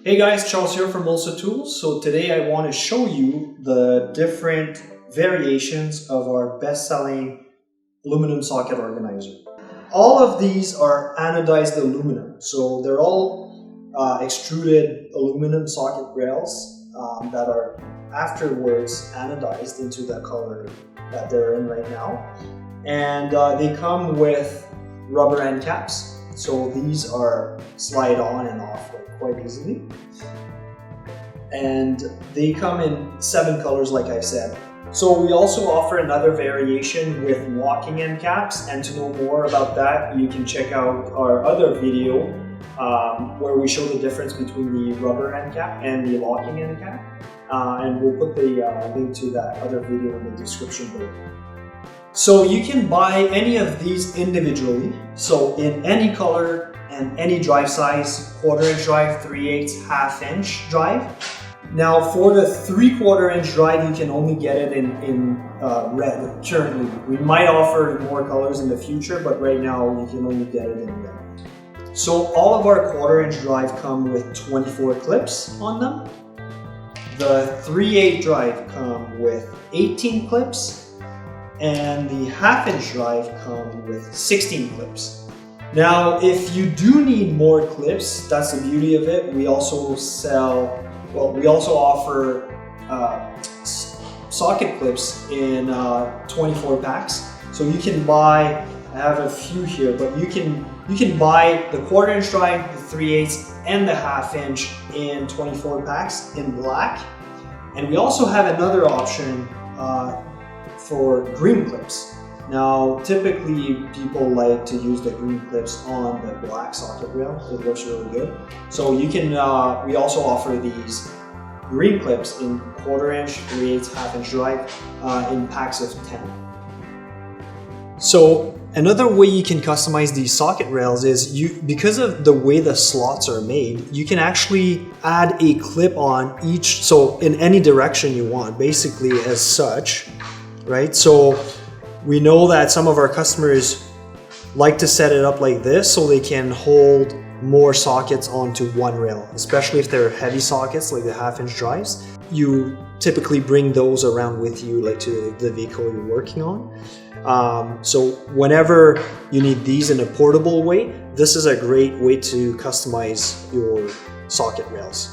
Hey guys, Charles here from Olsa Tools. So today I want to show you the different variations of our best-selling aluminum socket organizer. All of these are anodized aluminum. So they're all extruded aluminum socket rails that are afterwards anodized into the color that they're in right now. And they come with rubber end caps. So these are slide on and off quite easily. And they come in 7 colors like I said. So we also offer another variation with locking end caps, and to know more about that you can check out our other video where we show the difference between the rubber end cap and the locking end cap. And we'll put the link to that other video in the description below. So you can buy any of these individually, so in any color and any drive size, 1/4 inch drive, 3/8, 1/2 inch drive. Now for the 3/4 inch drive, you can only get it in red currently. We might offer more colors in the future, but right now you can only get it in red. So all of our 1/4 inch drive come with 24 clips on them. The 3/8 drive come with 18 clips. And the 1/2 inch drive come with 16 clips. Now, if you do need more clips, that's the beauty of it. We also offer socket clips in 24 packs. So you can buy, I have a few here, but you can buy the 1/4 inch drive, the 3/8, and the 1/2 inch in 24 packs in black. And we also have another option for green clips. Now, typically people like to use the green clips on the black socket rail. It looks really good. So you can, we also offer these green clips in 1/4 inch, 3/8, 1/2 inch drive in packs of 10. So another way you can customize these socket rails is because of the way the slots are made, you can actually add a clip on each, so in any direction you want, basically as such. Right, so we know that some of our customers like to set it up like this so they can hold more sockets onto one rail, especially if they're heavy sockets like the 1/2 inch drives. You typically bring those around with you, like to the vehicle you're working on. So whenever you need these in a portable way, this is a great way to customize your socket rails.